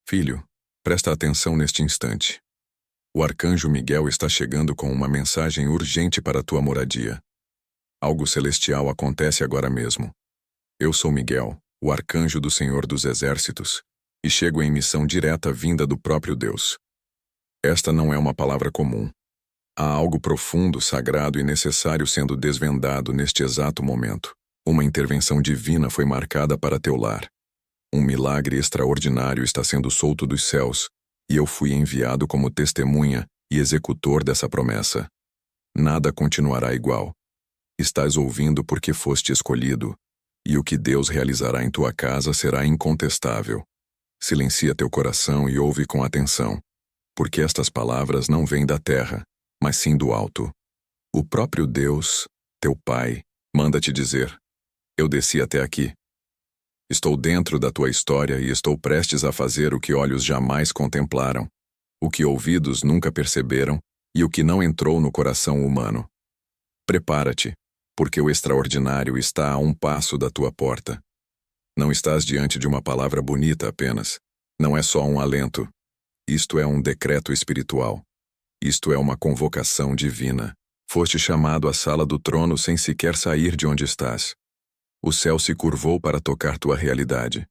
Filho, presta atenção neste instante. O arcanjo Miguel está chegando com uma mensagem urgente para a tua moradia. Algo celestial acontece agora mesmo. Eu sou Miguel, o arcanjo do Senhor dos Exércitos, e chego em missão direta vinda do próprio Deus. Esta não é uma palavra comum. Há algo profundo, sagrado e necessário sendo desvendado neste exato momento. Uma intervenção divina foi marcada para teu lar. Um milagre extraordinário está sendo solto dos céus, e eu fui enviado como testemunha e executor dessa promessa. Nada continuará igual. Estás ouvindo porque foste escolhido, e o que Deus realizará em tua casa será incontestável. Silencia teu coração e ouve com atenção, porque estas palavras não vêm da terra, mas sim do alto. O próprio Deus, teu Pai, manda te dizer: eu desci até aqui. Estou dentro da tua história e estou prestes a fazer o que olhos jamais contemplaram, o que ouvidos nunca perceberam e o que não entrou no coração humano. Prepara-te, porque o extraordinário está a um passo da tua porta. Não estás diante de uma palavra bonita apenas. Não é só um alento. Isto é um decreto espiritual. Isto é uma convocação divina. Foste chamado à sala do trono sem sequer sair de onde estás. O céu se curvou para tocar tua realidade.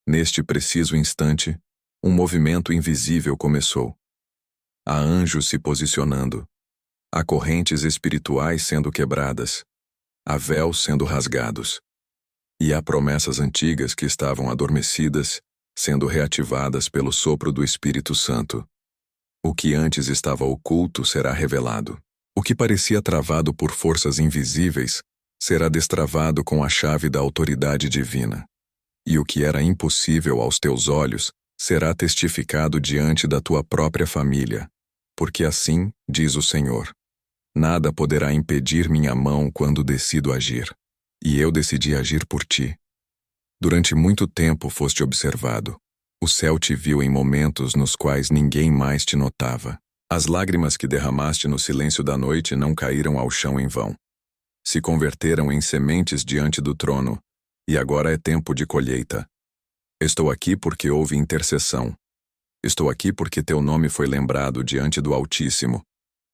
Neste preciso instante, um movimento invisível começou. Há anjos se posicionando. Há correntes espirituais sendo quebradas. Há véus sendo rasgados. E há promessas antigas que estavam adormecidas, sendo reativadas pelo sopro do Espírito Santo. O que antes estava oculto será revelado. O que parecia travado por forças invisíveis será destravado com a chave da autoridade divina. E o que era impossível aos teus olhos será testificado diante da tua própria família, porque assim diz o Senhor: nada poderá impedir minha mão quando decido agir. E eu decidi agir por ti. Durante muito tempo foste observado. O céu te viu em momentos nos quais ninguém mais te notava. As lágrimas que derramaste no silêncio da noite não caíram ao chão em vão. Se converteram em sementes diante do trono, e agora é tempo de colheita. Estou aqui porque houve intercessão. Estou aqui porque teu nome foi lembrado diante do Altíssimo.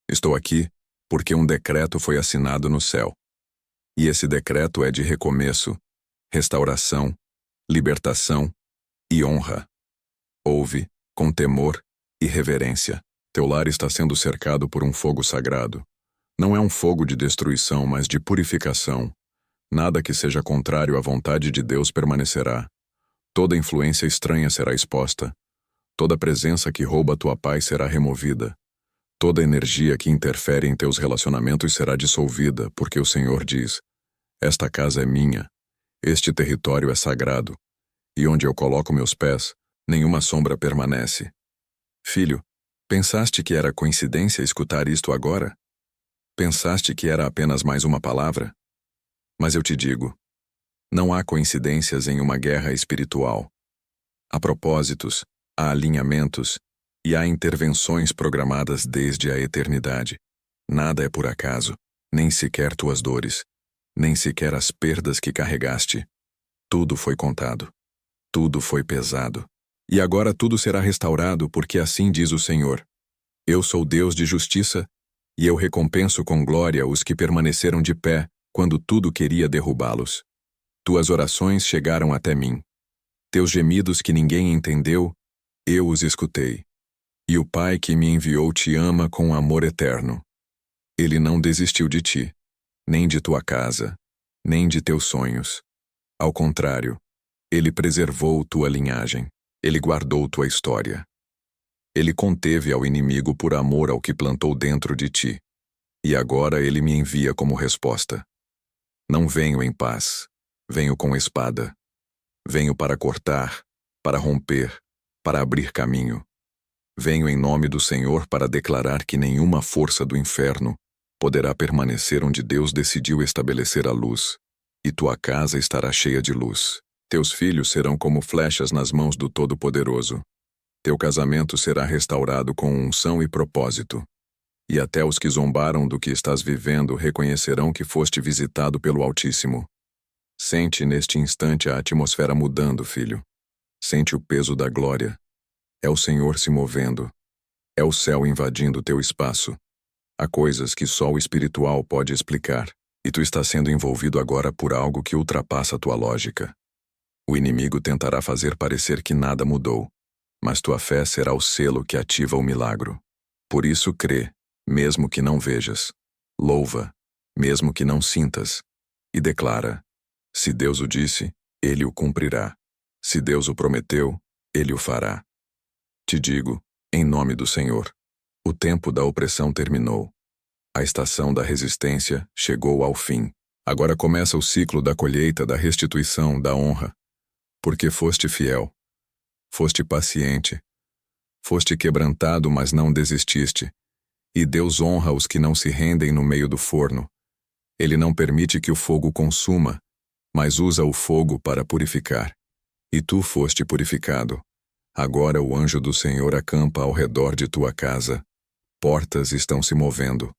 Estou aqui porque um decreto foi assinado no céu. E esse decreto é de recomeço, restauração, libertação e honra. Ouve, com temor e reverência. Teu lar está sendo cercado por um fogo sagrado. Não é um fogo de destruição, mas de purificação. Nada que seja contrário à vontade de Deus permanecerá. Toda influência estranha será exposta. Toda presença que rouba tua paz será removida. Toda energia que interfere em teus relacionamentos será dissolvida, porque o Senhor diz: esta casa é minha, este território é sagrado, e onde eu coloco meus pés, nenhuma sombra permanece. Filho, pensaste que era coincidência escutar isto agora? Pensaste que era apenas mais uma palavra? Mas eu te digo, não há coincidências em uma guerra espiritual. Há propósitos, há alinhamentos e há intervenções programadas desde a eternidade. Nada é por acaso, nem sequer tuas dores, nem sequer as perdas que carregaste. Tudo foi contado. Tudo foi pesado. E agora tudo será restaurado, porque assim diz o Senhor: eu sou Deus de justiça, e eu recompenso com glória os que permaneceram de pé quando tudo queria derrubá-los. Tuas orações chegaram até mim. Teus gemidos que ninguém entendeu, eu os escutei. E o Pai que me enviou te ama com amor eterno. Ele não desistiu de ti, nem de tua casa, nem de teus sonhos. Ao contrário, ele preservou tua linhagem. Ele guardou tua história. Ele conteve ao inimigo por amor ao que plantou dentro de ti. E agora ele me envia como resposta. Não venho em paz, venho com espada. Venho para cortar, para romper, para abrir caminho. Venho em nome do Senhor para declarar que nenhuma força do inferno poderá permanecer onde Deus decidiu estabelecer a luz, e tua casa estará cheia de luz. Teus filhos serão como flechas nas mãos do Todo-Poderoso. Teu casamento será restaurado com unção e propósito. E até os que zombaram do que estás vivendo reconhecerão que foste visitado pelo Altíssimo. Sente neste instante a atmosfera mudando, filho. Sente o peso da glória, É o Senhor se movendo. É o céu invadindo teu espaço. Há coisas que só o espiritual pode explicar, e tu está sendo envolvido agora por algo que ultrapassa tua lógica. O inimigo tentará fazer parecer que nada mudou, mas tua fé será o selo que ativa o milagro. Por isso crê, mesmo que não vejas. Louva, mesmo que não sintas. E declara: se Deus o disse, Ele o cumprirá. Se Deus o prometeu, Ele o fará. Te digo, em nome do Senhor, o tempo da opressão terminou. A estação da resistência chegou ao fim. Agora começa o ciclo da colheita, da restituição, da honra. Porque foste fiel, foste paciente, foste quebrantado, mas não desististe. E Deus honra os que não se rendem no meio do forno. Ele não permite que o fogo consuma, mas usa o fogo para purificar. E tu foste purificado. Agora o anjo do Senhor acampa ao redor de tua casa. Portas estão se movendo.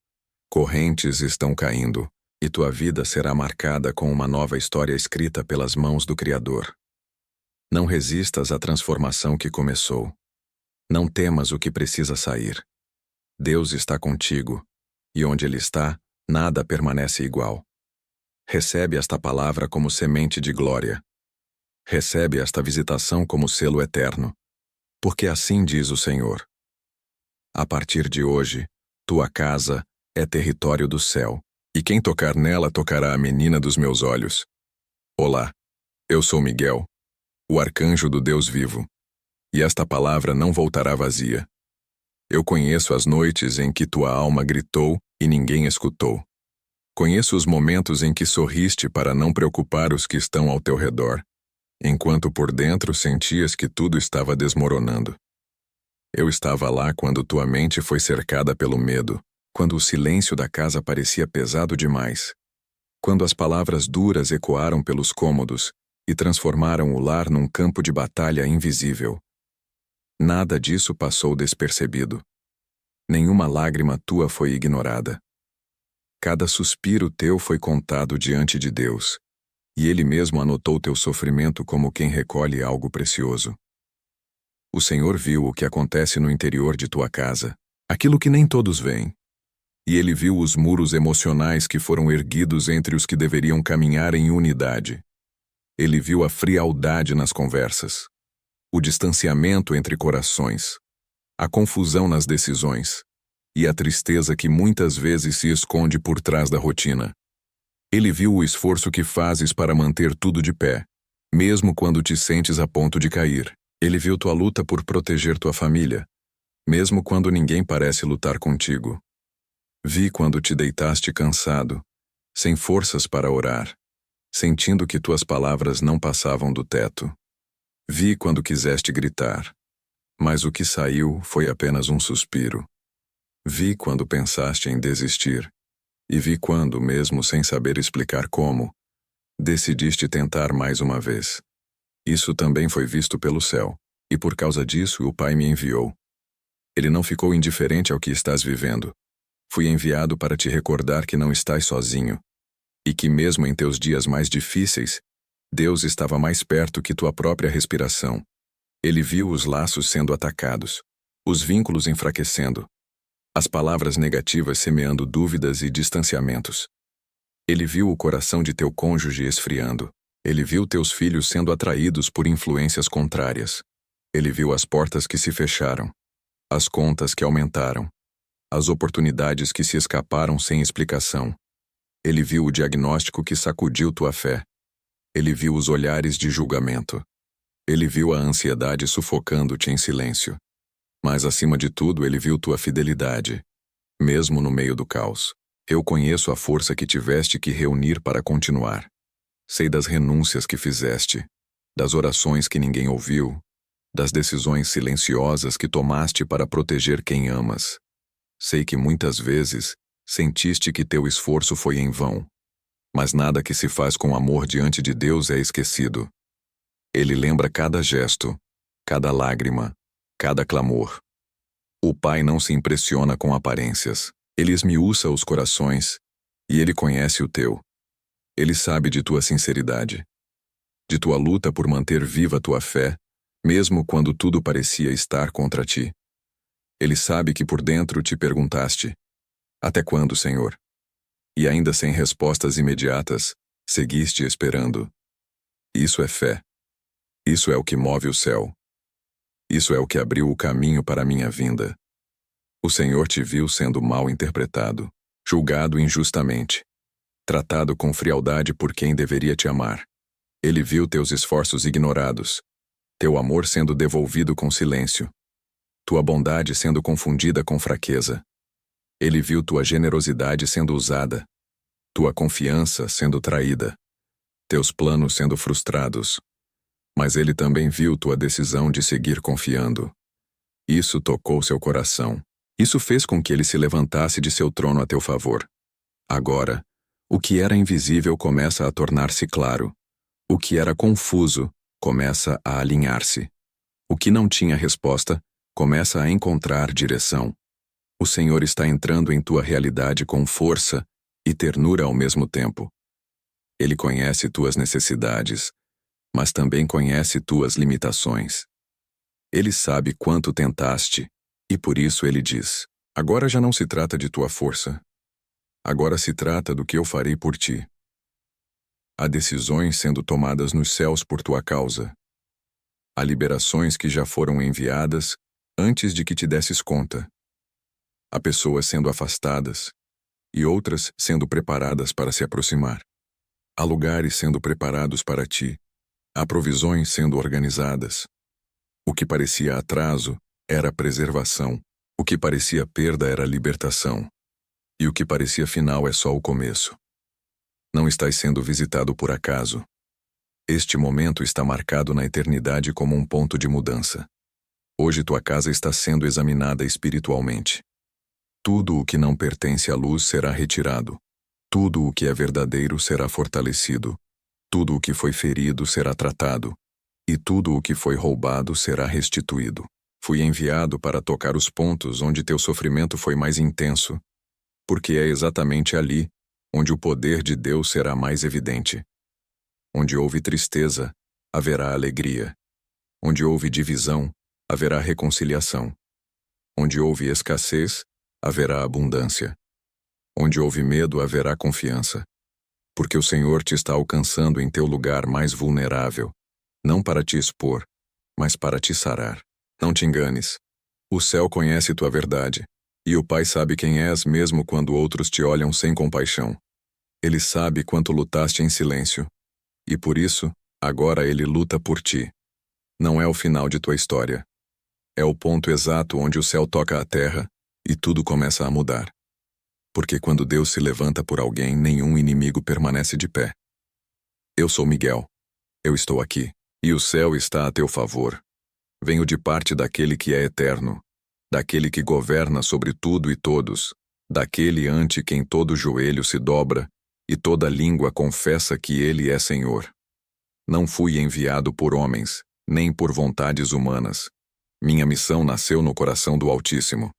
Correntes estão caindo. E tua vida será marcada com uma nova história escrita pelas mãos do Criador. Não resistas à transformação que começou. Não temas o que precisa sair. Deus está contigo, e onde Ele está, nada permanece igual. Recebe esta palavra como semente de glória. Recebe esta visitação como selo eterno. Porque assim diz o Senhor: a partir de hoje, tua casa é território do céu, e quem tocar nela tocará a menina dos meus olhos. Olá, eu sou Miguel, o arcanjo do Deus vivo, e esta palavra não voltará vazia. Eu conheço as noites em que tua alma gritou e ninguém escutou. Conheço os momentos em que sorriste para não preocupar os que estão ao teu redor, enquanto por dentro sentias que tudo estava desmoronando. Eu estava lá quando tua mente foi cercada pelo medo, quando o silêncio da casa parecia pesado demais, quando as palavras duras ecoaram pelos cômodos e transformaram o lar num campo de batalha invisível. Nada disso passou despercebido. Nenhuma lágrima tua foi ignorada. Cada suspiro teu foi contado diante de Deus, e Ele mesmo anotou teu sofrimento como quem recolhe algo precioso. O Senhor viu o que acontece no interior de tua casa, aquilo que nem todos veem. E Ele viu os muros emocionais que foram erguidos entre os que deveriam caminhar em unidade. Ele viu a frialdade nas conversas, o distanciamento entre corações, a confusão nas decisões e a tristeza que muitas vezes se esconde por trás da rotina. Ele viu o esforço que fazes para manter tudo de pé, mesmo quando te sentes a ponto de cair. Ele viu tua luta por proteger tua família, mesmo quando ninguém parece lutar contigo. Vi quando te deitaste cansado, sem forças para orar, sentindo que tuas palavras não passavam do teto. Vi quando quiseste gritar, mas o que saiu foi apenas um suspiro. Vi quando pensaste em desistir, e vi quando, mesmo sem saber explicar como, decidiste tentar mais uma vez. Isso também foi visto pelo céu, e por causa disso o Pai me enviou. Ele não ficou indiferente ao que estás vivendo. Fui enviado para te recordar que não estás sozinho, e que mesmo em teus dias mais difíceis, Deus estava mais perto que tua própria respiração. Ele viu os laços sendo atacados, os vínculos enfraquecendo, as palavras negativas semeando dúvidas e distanciamentos. Ele viu o coração de teu cônjuge esfriando. Ele viu teus filhos sendo atraídos por influências contrárias. Ele viu as portas que se fecharam, as contas que aumentaram, as oportunidades que se escaparam sem explicação. Ele viu o diagnóstico que sacudiu tua fé. Ele viu os olhares de julgamento. Ele viu a ansiedade sufocando-te em silêncio. Mas, acima de tudo, ele viu tua fidelidade, mesmo no meio do caos. Eu conheço a força que tiveste que reunir para continuar. Sei das renúncias que fizeste, das orações que ninguém ouviu, das decisões silenciosas que tomaste para proteger quem amas. Sei que muitas vezes sentiste que teu esforço foi em vão, mas nada que se faz com amor diante de Deus é esquecido. Ele lembra cada gesto, cada lágrima, cada clamor. O Pai não se impressiona com aparências. Ele esmiuça os corações, e Ele conhece o teu. Ele sabe de tua sinceridade, de tua luta por manter viva tua fé, mesmo quando tudo parecia estar contra ti. Ele sabe que por dentro te perguntaste: até quando, Senhor? E ainda sem respostas imediatas, seguiste esperando. Isso é fé. Isso é o que move o céu. Isso é o que abriu o caminho para a minha vinda. O Senhor te viu sendo mal interpretado, julgado injustamente, tratado com frialdade por quem deveria te amar. Ele viu teus esforços ignorados, teu amor sendo devolvido com silêncio, tua bondade sendo confundida com fraqueza. Ele viu tua generosidade sendo usada, tua confiança sendo traída, teus planos sendo frustrados. Mas ele também viu tua decisão de seguir confiando. Isso tocou seu coração. Isso fez com que ele se levantasse de seu trono a teu favor. Agora, o que era invisível começa a tornar-se claro. O que era confuso começa a alinhar-se. O que não tinha resposta começa a encontrar direção. O Senhor está entrando em tua realidade com força e ternura ao mesmo tempo. Ele conhece tuas necessidades, mas também conhece tuas limitações. Ele sabe quanto tentaste, e por isso ele diz: agora já não se trata de tua força. Agora se trata do que eu farei por ti. Há decisões sendo tomadas nos céus por tua causa. Há liberações que já foram enviadas antes de que te desses conta. Há pessoas sendo afastadas e outras sendo preparadas para se aproximar. Há lugares sendo preparados para ti. Há provisões sendo organizadas. O que parecia atraso era preservação. O que parecia perda era libertação. E o que parecia final é só o começo. Não estás sendo visitado por acaso. Este momento está marcado na eternidade como um ponto de mudança. Hoje tua casa está sendo examinada espiritualmente. Tudo o que não pertence à luz será retirado. Tudo o que é verdadeiro será fortalecido. Tudo o que foi ferido será tratado, e tudo o que foi roubado será restituído. Fui enviado para tocar os pontos onde teu sofrimento foi mais intenso, porque é exatamente ali onde o poder de Deus será mais evidente. Onde houve tristeza, haverá alegria. Onde houve divisão, haverá reconciliação. Onde houve escassez, haverá abundância. Onde houve medo, haverá confiança. Porque o Senhor te está alcançando em teu lugar mais vulnerável, não para te expor, mas para te sarar. Não te enganes. O céu conhece tua verdade, e o Pai sabe quem és mesmo quando outros te olham sem compaixão. Ele sabe quanto lutaste em silêncio, e por isso, agora ele luta por ti. Não é o final de tua história. É o ponto exato onde o céu toca a terra e tudo começa a mudar. Porque quando Deus se levanta por alguém, nenhum inimigo permanece de pé. Eu sou Miguel. Eu estou aqui, e o céu está a teu favor. Venho de parte daquele que é eterno, daquele que governa sobre tudo e todos, daquele ante quem todo joelho se dobra e toda língua confessa que ele é Senhor. Não fui enviado por homens, nem por vontades humanas. Minha missão nasceu no coração do Altíssimo.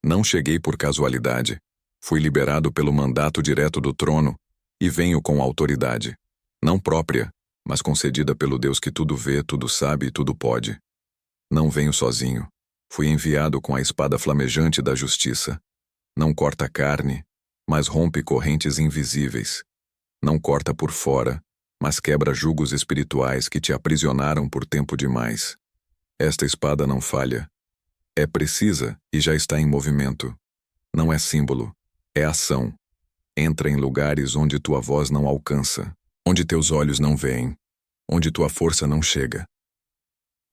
Não cheguei por casualidade. Fui liberado pelo mandato direto do trono e venho com autoridade, não própria, mas concedida pelo Deus que tudo vê, tudo sabe e tudo pode. Não venho sozinho. Fui enviado com a espada flamejante da justiça. Não corta carne, mas rompe correntes invisíveis. Não corta por fora, mas quebra jugos espirituais que te aprisionaram por tempo demais. Esta espada não falha. É precisa e já está em movimento. Não é símbolo. É ação. Entra em lugares onde tua voz não alcança, onde teus olhos não veem, onde tua força não chega.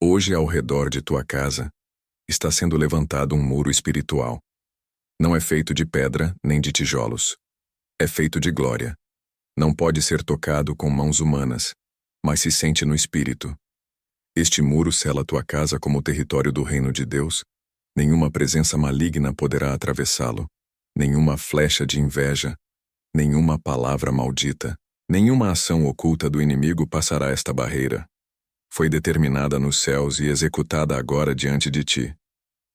Hoje, ao redor de tua casa, está sendo levantado um muro espiritual. Não é feito de pedra nem de tijolos. É feito de glória. Não pode ser tocado com mãos humanas, mas se sente no espírito. Este muro sela tua casa como território do reino de Deus. Nenhuma presença maligna poderá atravessá-lo. Nenhuma flecha de inveja, nenhuma palavra maldita, nenhuma ação oculta do inimigo passará esta barreira. Foi determinada nos céus e executada agora diante de ti.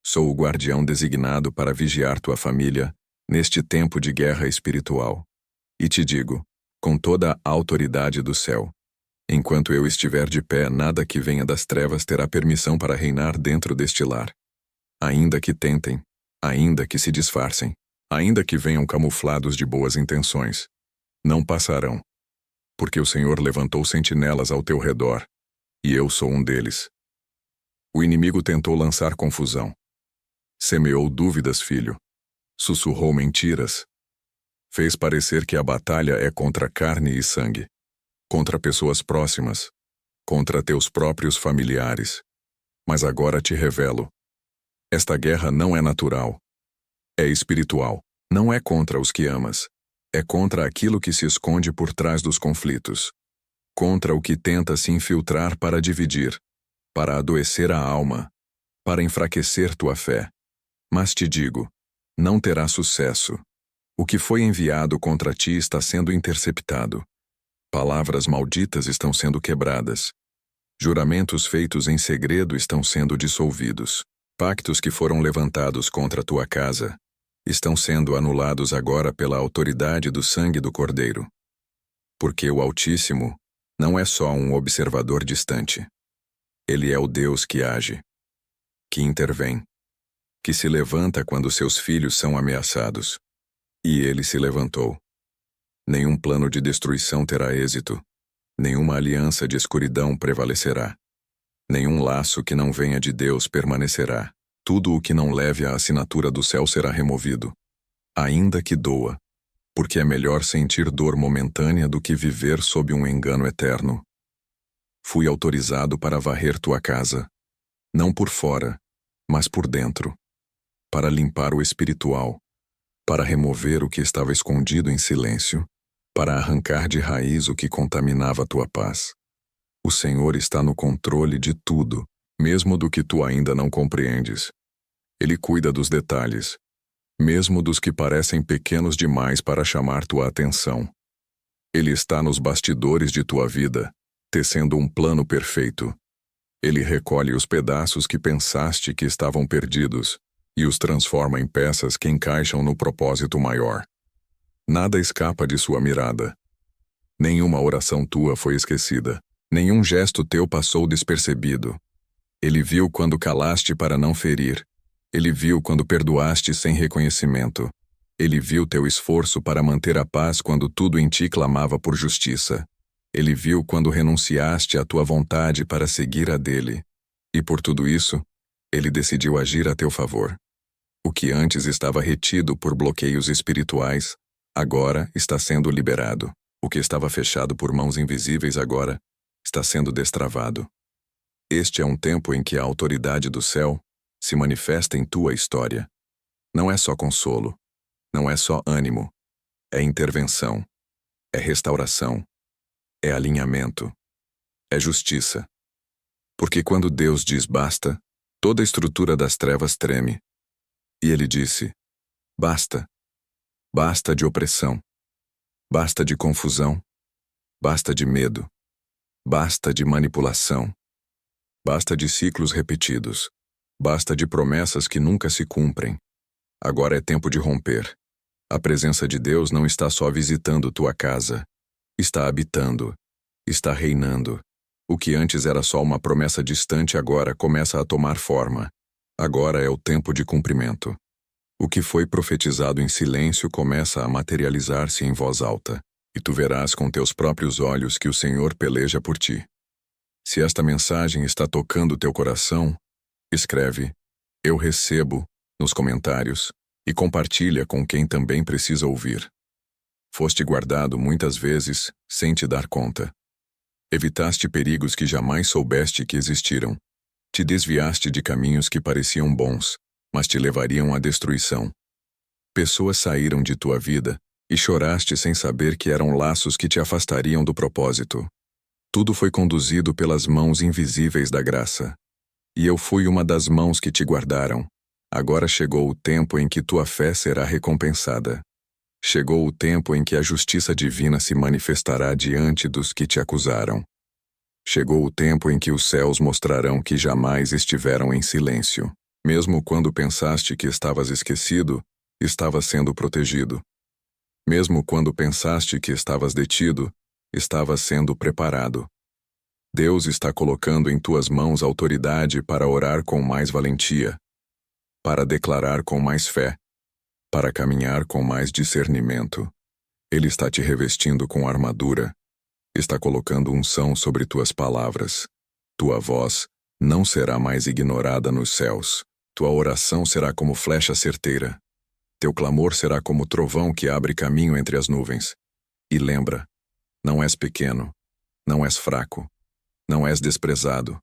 Sou o guardião designado para vigiar tua família neste tempo de guerra espiritual. E te digo, com toda a autoridade do céu, Enquanto eu estiver de pé, nada que venha das trevas terá permissão para reinar dentro deste lar. Ainda que tentem, ainda que se disfarcem, ainda que venham camuflados de boas intenções, não passarão. Porque o Senhor levantou sentinelas ao teu redor, e eu sou um deles. O inimigo tentou lançar confusão. Semeou dúvidas, filho. Sussurrou mentiras. Fez parecer que a batalha é contra carne e sangue, contra pessoas próximas, contra teus próprios familiares. Mas agora te revelo. Esta guerra não é natural. É espiritual. Não é contra os que amas. É contra aquilo que se esconde por trás dos conflitos. Contra o que tenta se infiltrar para dividir, para adoecer a alma, para enfraquecer tua fé. Mas te digo, não terá sucesso. O que foi enviado contra ti está sendo interceptado. Palavras malditas estão sendo quebradas. Juramentos feitos em segredo estão sendo dissolvidos. Pactos que foram levantados contra tua casa estão sendo anulados agora pela autoridade do sangue do Cordeiro. Porque o Altíssimo não é só um observador distante. Ele é o Deus que age, que intervém, que se levanta quando seus filhos são ameaçados. E ele se levantou. Nenhum plano de destruição terá êxito. Nenhuma aliança de escuridão prevalecerá. Nenhum laço que não venha de Deus permanecerá. Tudo o que não leve a assinatura do céu será removido. Ainda que doa, porque é melhor sentir dor momentânea do que viver sob um engano eterno. Fui autorizado para varrer tua casa, não por fora, mas por dentro, para limpar o espiritual, para remover o que estava escondido em silêncio, para arrancar de raiz o que contaminava tua paz. O Senhor está no controle de tudo, mesmo do que tu ainda não compreendes. Ele cuida dos detalhes, mesmo dos que parecem pequenos demais para chamar tua atenção. Ele está nos bastidores de tua vida, tecendo um plano perfeito. Ele recolhe os pedaços que pensaste que estavam perdidos e os transforma em peças que encaixam no propósito maior. Nada escapa de sua mirada. Nenhuma oração tua foi esquecida. Nenhum gesto teu passou despercebido. Ele viu quando calaste para não ferir. Ele viu quando perdoaste sem reconhecimento. Ele viu teu esforço para manter a paz quando tudo em ti clamava por justiça. Ele viu quando renunciaste à tua vontade para seguir a dele. E por tudo isso, ele decidiu agir a teu favor. O que antes estava retido por bloqueios espirituais, agora está sendo liberado. O que estava fechado por mãos invisíveis agora está sendo destravado. Este é um tempo em que a autoridade do céu se manifesta em tua história. Não é só consolo, não é só ânimo, é intervenção, é restauração, é alinhamento, é justiça. Porque quando Deus diz basta, toda a estrutura das trevas treme. E ele disse, basta. Basta de opressão. Basta de confusão. Basta de medo. Basta de manipulação. Basta de ciclos repetidos. Basta de promessas que nunca se cumprem. Agora é tempo de romper. A presença de Deus não está só visitando tua casa. Está habitando. Está reinando. O que antes era só uma promessa distante agora começa a tomar forma. Agora é o tempo de cumprimento. O que foi profetizado em silêncio começa a materializar-se em voz alta, e tu verás com teus próprios olhos que o Senhor peleja por ti. Se esta mensagem está tocando teu coração, escreve, eu recebo, nos comentários, e compartilha com quem também precisa ouvir. Foste guardado muitas vezes, sem te dar conta. Evitaste perigos que jamais soubeste que existiram. Te desviaste de caminhos que pareciam bons, mas te levariam à destruição. Pessoas saíram de tua vida, e choraste sem saber que eram laços que te afastariam do propósito. Tudo foi conduzido pelas mãos invisíveis da graça. E eu fui uma das mãos que te guardaram. Agora chegou o tempo em que tua fé será recompensada. Chegou o tempo em que a justiça divina se manifestará diante dos que te acusaram. Chegou o tempo em que os céus mostrarão que jamais estiveram em silêncio. Mesmo quando pensaste que estavas esquecido, estavas sendo protegido. Mesmo quando pensaste que estavas detido, estavas sendo preparado. Deus está colocando em tuas mãos autoridade para orar com mais valentia, para declarar com mais fé, para caminhar com mais discernimento. Ele está te revestindo com armadura, está colocando unção sobre tuas palavras. Tua voz não será mais ignorada nos céus. Tua oração será como flecha certeira. Teu clamor será como trovão que abre caminho entre as nuvens. E lembra, não és pequeno, não és fraco, não és desprezado.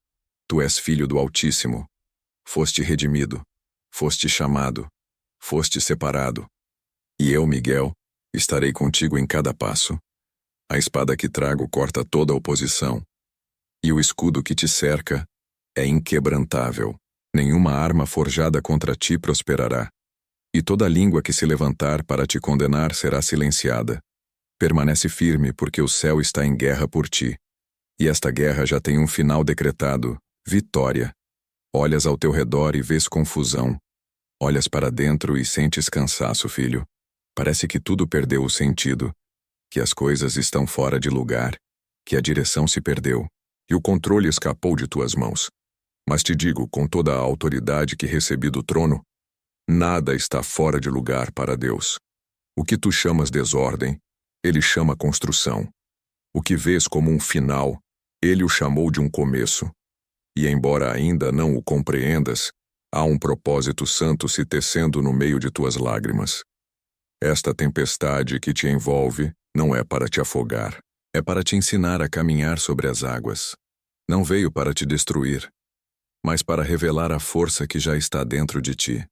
Tu és filho do Altíssimo. Foste redimido, foste chamado, foste separado. E eu, Miguel, estarei contigo em cada passo. A espada que trago corta toda a oposição. E o escudo que te cerca é inquebrantável. Nenhuma arma forjada contra ti prosperará. E toda língua que se levantar para te condenar será silenciada. Permanece firme, porque o céu está em guerra por ti. E esta guerra já tem um final decretado, vitória. Olhas ao teu redor e vês confusão. Olhas para dentro e sentes cansaço, filho. Parece que tudo perdeu o sentido, que as coisas estão fora de lugar, que a direção se perdeu, e o controle escapou de tuas mãos. Mas te digo, com toda a autoridade que recebi do trono, nada está fora de lugar para Deus. O que tu chamas desordem, Ele chama construção. O que vês como um final, Ele o chamou de um começo. E embora ainda não o compreendas, há um propósito santo se tecendo no meio de tuas lágrimas. Esta tempestade que te envolve não é para te afogar, é para te ensinar a caminhar sobre as águas. Não veio para te destruir, mas para revelar a força que já está dentro de ti.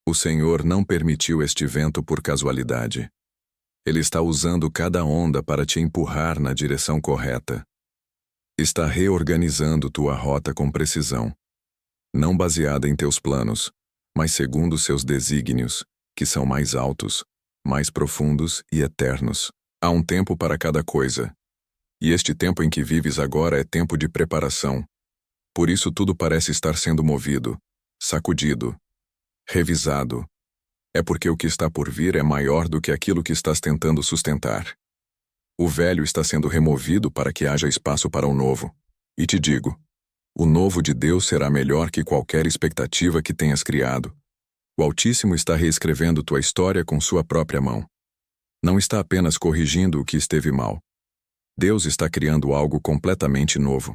O Senhor não permitiu este vento por casualidade. Ele está usando cada onda para te empurrar na direção correta. Está reorganizando tua rota com precisão, não baseada em teus planos, mas segundo seus desígnios, que são mais altos, mais profundos e eternos. Há um tempo para cada coisa. E este tempo em que vives agora é tempo de preparação. Por isso tudo parece estar sendo movido, sacudido, revisado. É porque o que está por vir é maior do que aquilo que estás tentando sustentar. O velho está sendo removido para que haja espaço para o novo. E te digo, o novo de Deus será melhor que qualquer expectativa que tenhas criado. O Altíssimo está reescrevendo tua história com sua própria mão. Não está apenas corrigindo o que esteve mal. Deus está criando algo completamente novo.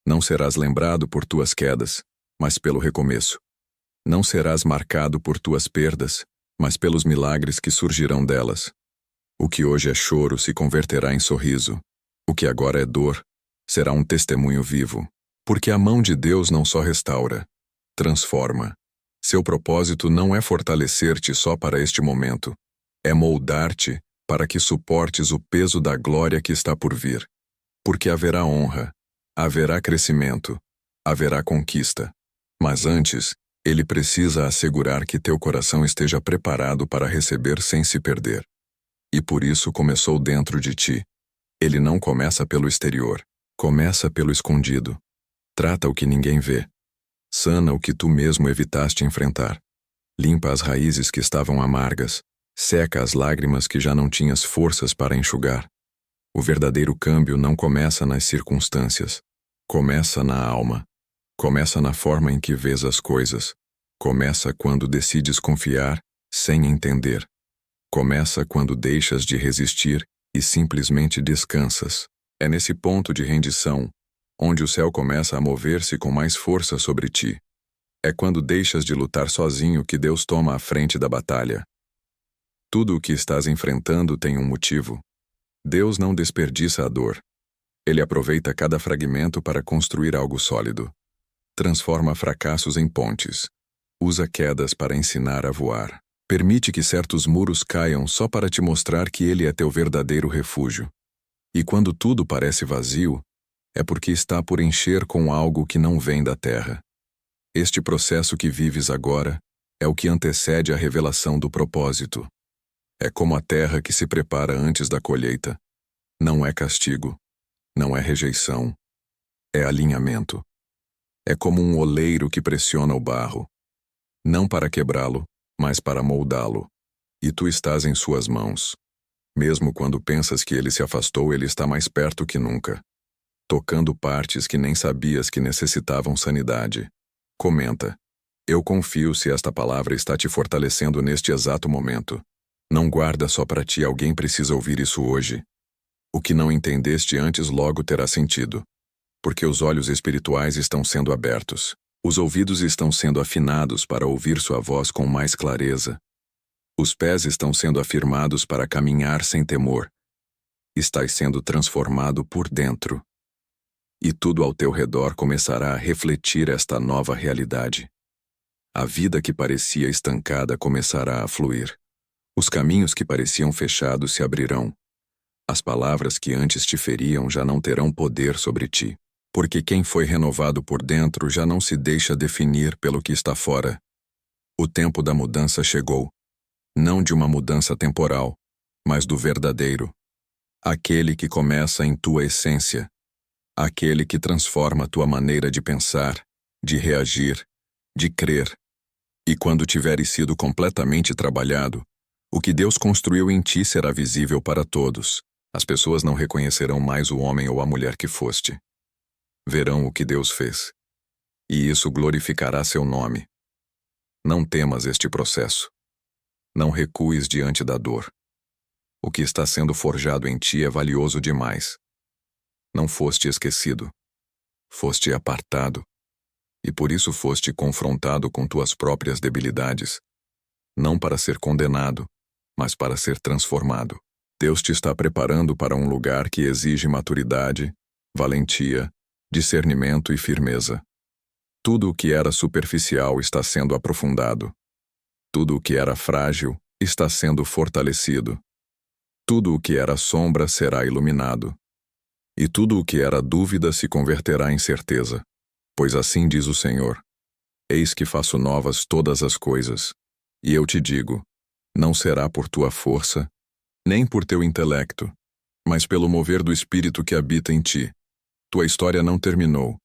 Não serás lembrado por tuas quedas, mas pelo recomeço. Não serás marcado por tuas perdas, mas pelos milagres que surgirão delas. O que hoje é choro se converterá em sorriso. O que agora é dor será um testemunho vivo. Porque a mão de Deus não só restaura, transforma. Seu propósito não é fortalecer-te só para este momento, é moldar-te para que suportes o peso da glória que está por vir. Porque haverá honra, haverá crescimento, haverá conquista. Mas antes, Ele precisa assegurar que teu coração esteja preparado para receber sem se perder. E por isso começou dentro de ti. Ele não começa pelo exterior, começa pelo escondido. Trata o que ninguém vê. Sana o que tu mesmo evitaste enfrentar. Limpa as raízes que estavam amargas. Seca as lágrimas que já não tinhas forças para enxugar. O verdadeiro câmbio não começa nas circunstâncias. Começa na alma. Começa na forma em que vês as coisas. Começa quando decides confiar sem entender. Começa quando deixas de resistir e simplesmente descansas. É nesse ponto de rendição onde o céu começa a mover-se com mais força sobre ti. É quando deixas de lutar sozinho que Deus toma a frente da batalha. Tudo o que estás enfrentando tem um motivo. Deus não desperdiça a dor. Ele aproveita cada fragmento para construir algo sólido. Transforma fracassos em pontes. Usa quedas para ensinar a voar. Permite que certos muros caiam só para te mostrar que Ele é teu verdadeiro refúgio. E quando tudo parece vazio, é porque está por encher com algo que não vem da terra. Este processo que vives agora é o que antecede a revelação do propósito. É como a terra que se prepara antes da colheita. Não é castigo, não é rejeição, é alinhamento. É como um oleiro que pressiona o barro, não para quebrá-lo, mas para moldá-lo. E tu estás em suas mãos. Mesmo quando pensas que ele se afastou, ele está mais perto que nunca. tocando partes que nem sabias que necessitavam sanidade. Comenta. Eu confio se esta palavra está te fortalecendo neste exato momento. Não guarda só para ti, alguém precisa ouvir isso hoje. O que não entendeste antes logo terá sentido. Porque os olhos espirituais estão sendo abertos. Os ouvidos estão sendo afinados para ouvir sua voz com mais clareza. Os pés estão sendo afirmados para caminhar sem temor. Estás sendo transformado por dentro. E tudo ao teu redor começará a refletir esta nova realidade. A vida que parecia estancada começará a fluir. Os caminhos que pareciam fechados se abrirão. As palavras que antes te feriam já não terão poder sobre ti. Porque quem foi renovado por dentro já não se deixa definir pelo que está fora. O tempo da mudança chegou. Não de uma mudança temporal, mas do verdadeiro. Aquele que começa em tua essência. Aquele que transforma tua maneira de pensar, de reagir, de crer. E quando tiveres sido completamente trabalhado, o que Deus construiu em ti será visível para todos. As pessoas não reconhecerão mais o homem ou a mulher que foste. Verão o que Deus fez. E isso glorificará seu nome. Não temas este processo. Não recues diante da dor. O que está sendo forjado em ti é valioso demais. Não foste esquecido. Foste apartado. E por isso foste confrontado com tuas próprias debilidades. Não para ser condenado, mas para ser transformado. Deus te está preparando para um lugar que exige maturidade, valentia, discernimento e firmeza. Tudo o que era superficial está sendo aprofundado. Tudo o que era frágil está sendo fortalecido. Tudo o que era sombra será iluminado. E tudo o que era dúvida se converterá em certeza. Pois assim diz o Senhor: Eis que faço novas todas as coisas. E eu te digo, não será por tua força, nem por teu intelecto, mas pelo mover do Espírito que habita em ti. Tua história não terminou.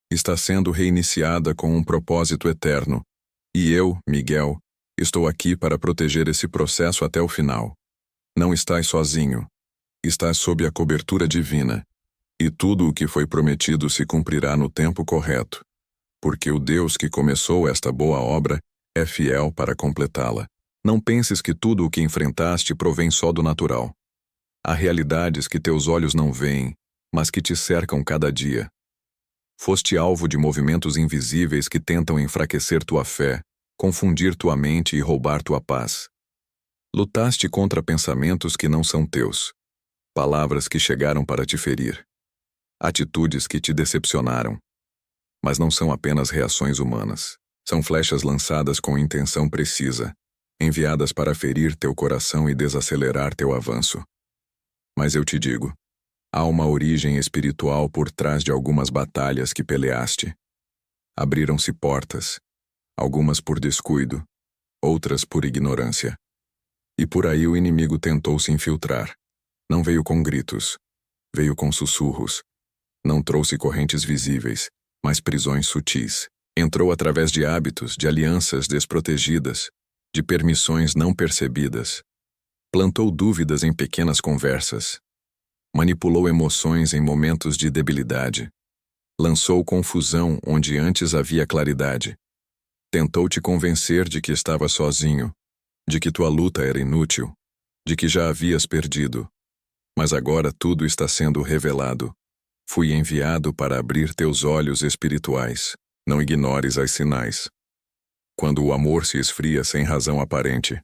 Está sendo reiniciada com um propósito eterno. E eu, Miguel, estou aqui para proteger esse processo até o final. Não estás sozinho. Estás sob a cobertura divina. E tudo o que foi prometido se cumprirá no tempo correto. Porque o Deus que começou esta boa obra é fiel para completá-la. Não penses que tudo o que enfrentaste provém só do natural. Há realidades que teus olhos não veem, mas que te cercam cada dia. Foste alvo de movimentos invisíveis que tentam enfraquecer tua fé, confundir tua mente e roubar tua paz. Lutaste contra pensamentos que não são teus, palavras que chegaram para te ferir, atitudes que te decepcionaram. Mas não são apenas reações humanas. São flechas lançadas com intenção precisa, enviadas para ferir teu coração e desacelerar teu avanço. Mas eu te digo, há uma origem espiritual por trás de algumas batalhas que peleaste. Abriram-se portas, algumas por descuido, outras por ignorância. E por aí o inimigo tentou se infiltrar. Não veio com gritos, veio com sussurros. Não trouxe correntes visíveis, mas prisões sutis. Entrou através de hábitos, de alianças desprotegidas, de permissões não percebidas. Plantou dúvidas em pequenas conversas. Manipulou emoções em momentos de debilidade. Lançou confusão onde antes havia claridade. Tentou te convencer de que estava sozinho, de que tua luta era inútil, de que já havias perdido. Mas agora tudo está sendo revelado. Fui enviado para abrir teus olhos espirituais. Não ignores as sinais. Quando o amor se esfria sem razão aparente,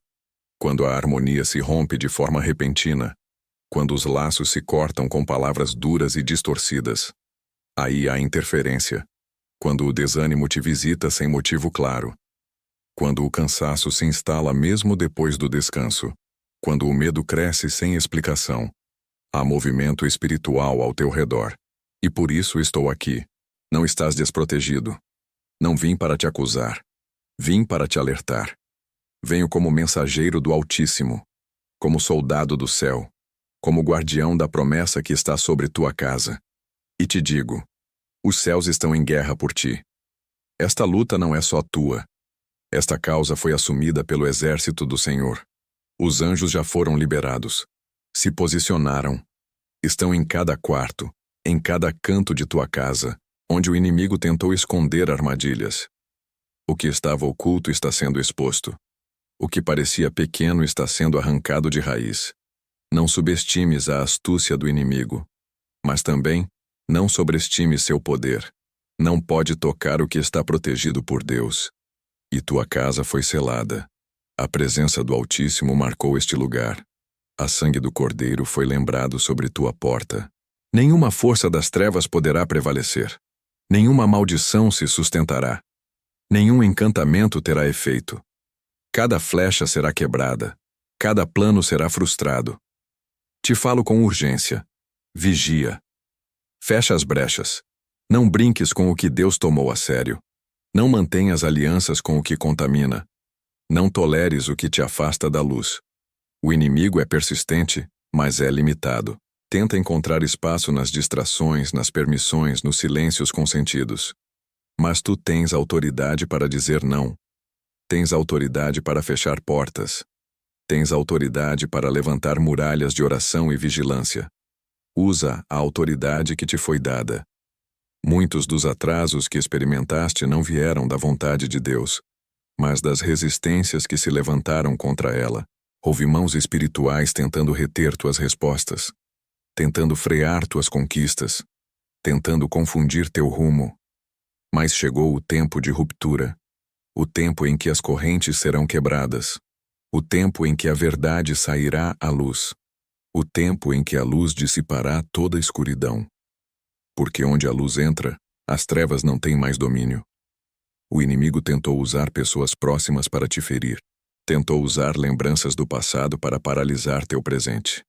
quando a harmonia se rompe de forma repentina, quando os laços se cortam com palavras duras e distorcidas, aí há interferência. Quando o desânimo te visita sem motivo claro, quando o cansaço se instala mesmo depois do descanso, quando o medo cresce sem explicação, há movimento espiritual ao teu redor. E por isso estou aqui. Não estás desprotegido. Não vim para te acusar. Vim para te alertar. Venho como mensageiro do Altíssimo, como soldado do céu, como guardião da promessa que está sobre tua casa. E te digo, os céus estão em guerra por ti. Esta luta não é só tua. Esta causa foi assumida pelo exército do Senhor. Os anjos já foram liberados. Se posicionaram. Estão em cada quarto, em cada canto de tua casa, onde o inimigo tentou esconder armadilhas. O que estava oculto está sendo exposto. O que parecia pequeno está sendo arrancado de raiz. Não subestimes a astúcia do inimigo, mas também não sobreestimes seu poder. Não pode tocar o que está protegido por Deus. E tua casa foi selada. A presença do Altíssimo marcou este lugar. A sangue do Cordeiro foi lembrado sobre tua porta. Nenhuma força das trevas poderá prevalecer. Nenhuma maldição se sustentará. Nenhum encantamento terá efeito. Cada flecha será quebrada. Cada plano será frustrado. Te falo com urgência. Vigia. Fecha as brechas. Não brinques com o que Deus tomou a sério. Não mantenhas alianças com o que contamina. Não toleres o que te afasta da luz. O inimigo é persistente, mas é limitado. Tenta encontrar espaço nas distrações, nas permissões, nos silêncios consentidos. Mas tu tens autoridade para dizer não. Tens autoridade para fechar portas. Tens autoridade para levantar muralhas de oração e vigilância. Usa a autoridade que te foi dada. Muitos dos atrasos que experimentaste não vieram da vontade de Deus, mas das resistências que se levantaram contra ela. Houve mãos espirituais tentando reter tuas respostas, tentando frear tuas conquistas, tentando confundir teu rumo. Mas chegou o tempo de ruptura, o tempo em que as correntes serão quebradas, o tempo em que a verdade sairá à luz, o tempo em que a luz dissipará toda a escuridão. Porque onde a luz entra, as trevas não têm mais domínio. O inimigo tentou usar pessoas próximas para te ferir. Tentou usar lembranças do passado para paralisar teu presente.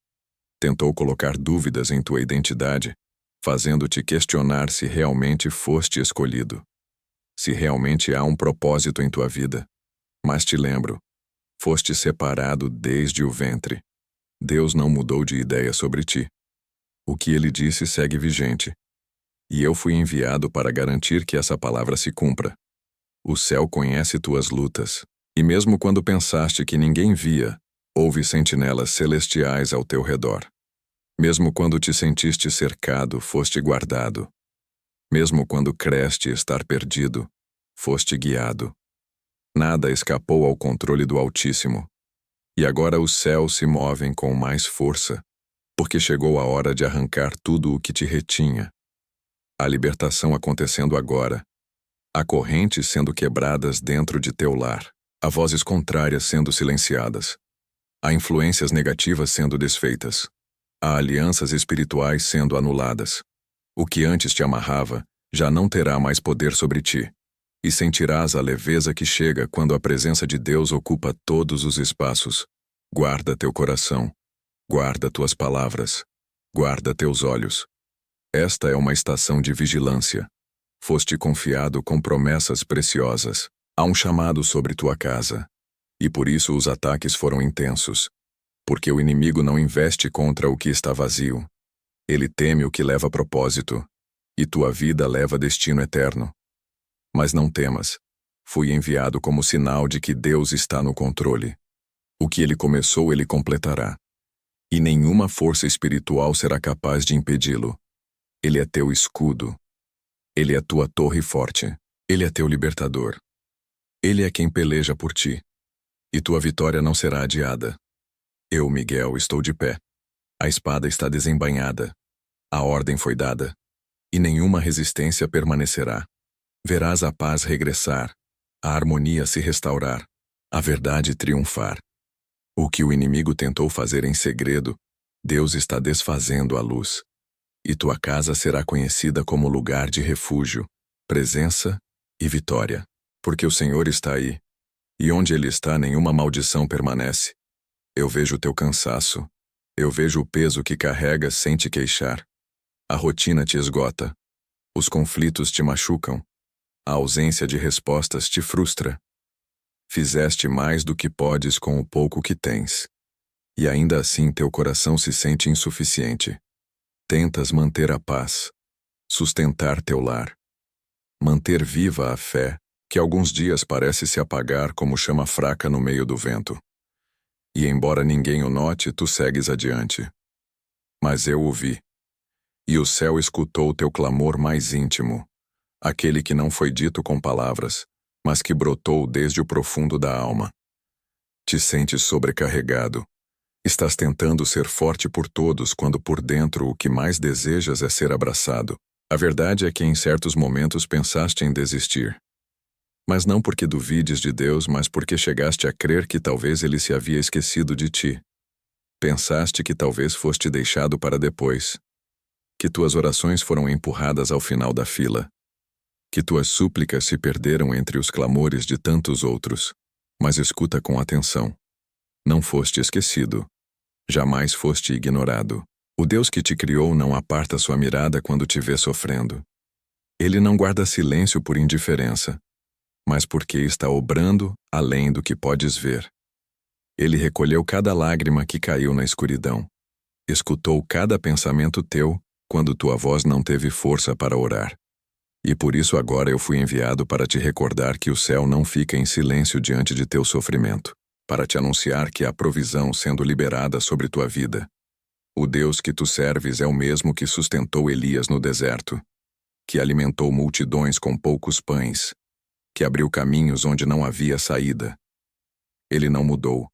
Tentou colocar dúvidas em tua identidade, fazendo-te questionar se realmente foste escolhido. Se realmente há um propósito em tua vida. Mas te lembro, foste separado desde o ventre. Deus não mudou de ideia sobre ti. O que ele disse segue vigente. E eu fui enviado para garantir que essa palavra se cumpra. O céu conhece tuas lutas, e mesmo quando pensaste que ninguém via, houve sentinelas celestiais ao teu redor. Mesmo quando te sentiste cercado, foste guardado. Mesmo quando creste estar perdido, foste guiado. Nada escapou ao controle do Altíssimo. E agora os céus se movem com mais força, porque chegou a hora de arrancar tudo o que te retinha. A libertação acontecendo agora. Há correntes sendo quebradas dentro de teu lar. Há vozes contrárias sendo silenciadas. Há influências negativas sendo desfeitas. Há alianças espirituais sendo anuladas. O que antes te amarrava já não terá mais poder sobre ti. E sentirás a leveza que chega quando a presença de Deus ocupa todos os espaços. Guarda teu coração. Guarda tuas palavras. Guarda teus olhos. Esta é uma estação de vigilância. Foste confiado com promessas preciosas. Há um chamado sobre tua casa. E por isso os ataques foram intensos. Porque o inimigo não investe contra o que está vazio. Ele teme o que leva propósito. E tua vida leva destino eterno. Mas não temas. Fui enviado como sinal de que Deus está no controle. O que ele começou, ele completará. E nenhuma força espiritual será capaz de impedi-lo. Ele é teu escudo. Ele é tua torre forte. Ele é teu libertador. Ele é quem peleja por ti. E tua vitória não será adiada. Eu, Miguel, estou de pé. A espada está desembainhada. A ordem foi dada. E nenhuma resistência permanecerá. Verás a paz regressar, a harmonia se restaurar, a verdade triunfar. O que o inimigo tentou fazer em segredo, Deus está desfazendo à luz. E tua casa será conhecida como lugar de refúgio, presença e vitória. Porque o Senhor está aí, e onde Ele está nenhuma maldição permanece. Eu vejo o teu cansaço, eu vejo o peso que carregas sem te queixar. A rotina te esgota, os conflitos te machucam, a ausência de respostas te frustra. Fizeste mais do que podes com o pouco que tens, e ainda assim teu coração se sente insuficiente. Tentas manter a paz, sustentar teu lar, manter viva a fé, que alguns dias parece se apagar como chama fraca no meio do vento. E embora ninguém o note, tu segues adiante. Mas eu o vi. E o céu escutou teu clamor mais íntimo, aquele que não foi dito com palavras, mas que brotou desde o profundo da alma. Te sentes sobrecarregado. Estás tentando ser forte por todos quando por dentro o que mais desejas é ser abraçado. A verdade é que em certos momentos pensaste em desistir. Mas não porque duvides de Deus, mas porque chegaste a crer que talvez ele se havia esquecido de ti. Pensaste que talvez foste deixado para depois. Que tuas orações foram empurradas ao final da fila. Que tuas súplicas se perderam entre os clamores de tantos outros. Mas escuta com atenção. Não foste esquecido. Jamais foste ignorado. O Deus que te criou não aparta sua mirada quando te vê sofrendo. Ele não guarda silêncio por indiferença, mas porque está obrando além do que podes ver. Ele recolheu cada lágrima que caiu na escuridão. Escutou cada pensamento teu quando tua voz não teve força para orar. E por isso agora eu fui enviado para te recordar que o céu não fica em silêncio diante de teu sofrimento, para te anunciar que há provisão sendo liberada sobre tua vida. O Deus que tu serves é o mesmo que sustentou Elias no deserto, que alimentou multidões com poucos pães, que abriu caminhos onde não havia saída. Ele não mudou.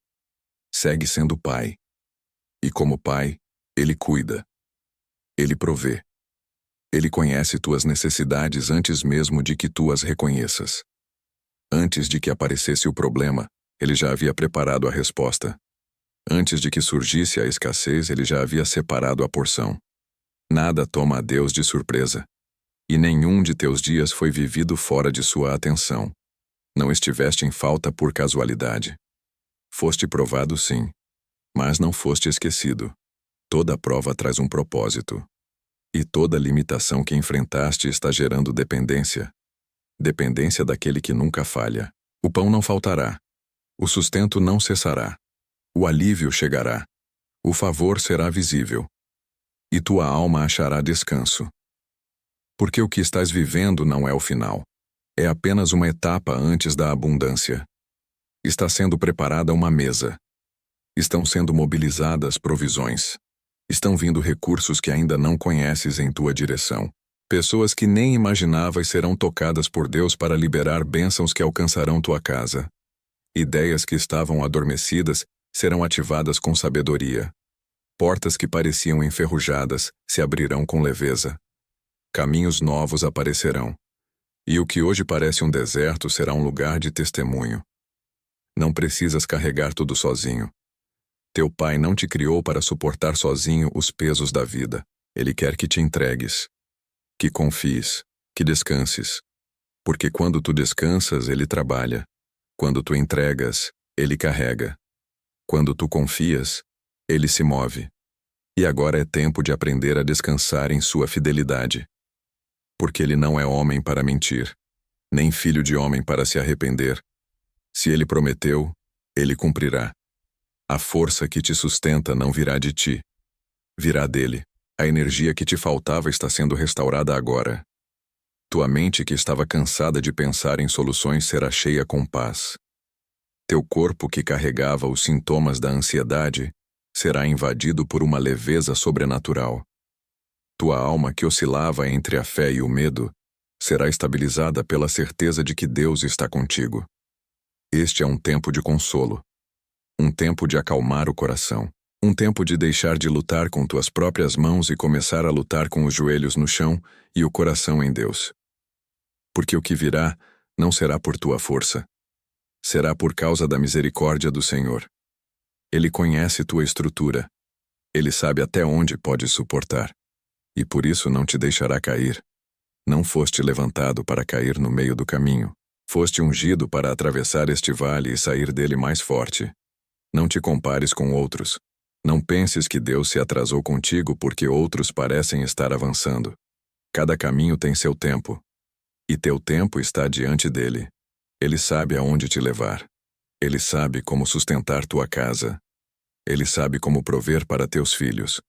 Segue sendo Pai. E como Pai, Ele cuida. Ele provê. Ele conhece tuas necessidades antes mesmo de que tu as reconheças. Antes de que aparecesse o problema, Ele já havia preparado a resposta. Antes de que surgisse a escassez, Ele já havia separado a porção. Nada toma a Deus de surpresa. E nenhum de teus dias foi vivido fora de sua atenção. Não estiveste em falta por casualidade. Foste provado, sim, mas não foste esquecido. Toda prova traz um propósito. E toda limitação que enfrentaste está gerando dependência. Dependência daquele que nunca falha. O pão não faltará. O sustento não cessará. O alívio chegará. O favor será visível. E tua alma achará descanso. Porque o que estás vivendo não é o final. É apenas uma etapa antes da abundância. Está sendo preparada uma mesa. Estão sendo mobilizadas provisões. Estão vindo recursos que ainda não conheces em tua direção. Pessoas que nem imaginavas serão tocadas por Deus para liberar bênçãos que alcançarão tua casa. Ideias que estavam adormecidas serão ativadas com sabedoria. Portas que pareciam enferrujadas se abrirão com leveza. Caminhos novos aparecerão. E o que hoje parece um deserto será um lugar de testemunho. Não precisas carregar tudo sozinho. Teu Pai não te criou para suportar sozinho os pesos da vida. Ele quer que te entregues, que confies, que descanses. Porque quando tu descansas, Ele trabalha. Quando tu entregas, Ele carrega. Quando tu confias, Ele se move. E agora é tempo de aprender a descansar em sua fidelidade. Porque Ele não é homem para mentir, nem filho de homem para se arrepender. Se Ele prometeu, Ele cumprirá. A força que te sustenta não virá de ti. Virá dele. A energia que te faltava está sendo restaurada agora. Tua mente que estava cansada de pensar em soluções será cheia com paz. Teu corpo que carregava os sintomas da ansiedade será invadido por uma leveza sobrenatural. Tua alma que oscilava entre a fé e o medo será estabilizada pela certeza de que Deus está contigo. Este é um tempo de consolo. Um tempo de acalmar o coração. Um tempo de deixar de lutar com tuas próprias mãos e começar a lutar com os joelhos no chão e o coração em Deus. Porque o que virá não será por tua força. Será por causa da misericórdia do Senhor. Ele conhece tua estrutura. Ele sabe até onde podes suportar. E por isso não te deixará cair. Não foste levantado para cair no meio do caminho. Foste ungido para atravessar este vale e sair dele mais forte. Não te compares com outros. Não penses que Deus se atrasou contigo porque outros parecem estar avançando. Cada caminho tem seu tempo. E teu tempo está diante dele. Ele sabe aonde te levar. Ele sabe como sustentar tua casa. Ele sabe como prover para teus filhos.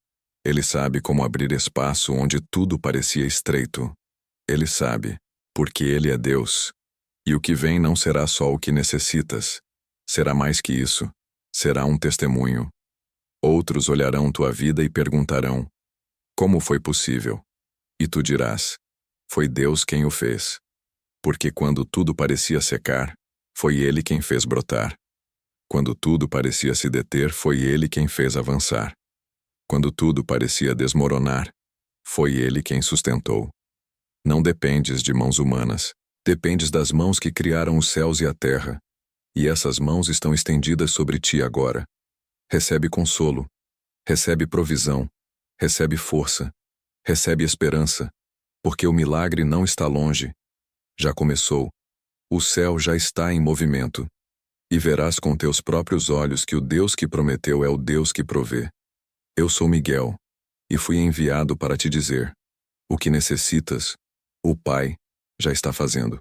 Ele sabe como abrir espaço onde tudo parecia estreito. Ele sabe, porque Ele é Deus. E o que vem não será só o que necessitas. Será mais que isso. Será um testemunho. Outros olharão tua vida e perguntarão: Como foi possível? E tu dirás: foi Deus quem o fez. Porque quando tudo parecia secar, foi Ele quem fez brotar. Quando tudo parecia se deter, foi Ele quem fez avançar. Quando tudo parecia desmoronar, foi Ele quem sustentou. Não dependes de mãos humanas, dependes das mãos que criaram os céus e a terra, e essas mãos estão estendidas sobre ti agora. Recebe consolo, recebe provisão, recebe força, recebe esperança, porque o milagre não está longe. Já começou, o céu já está em movimento, e verás com teus próprios olhos que o Deus que prometeu é o Deus que provê. Eu sou Miguel, e fui enviado para te dizer: o que necessitas, o Pai já está fazendo.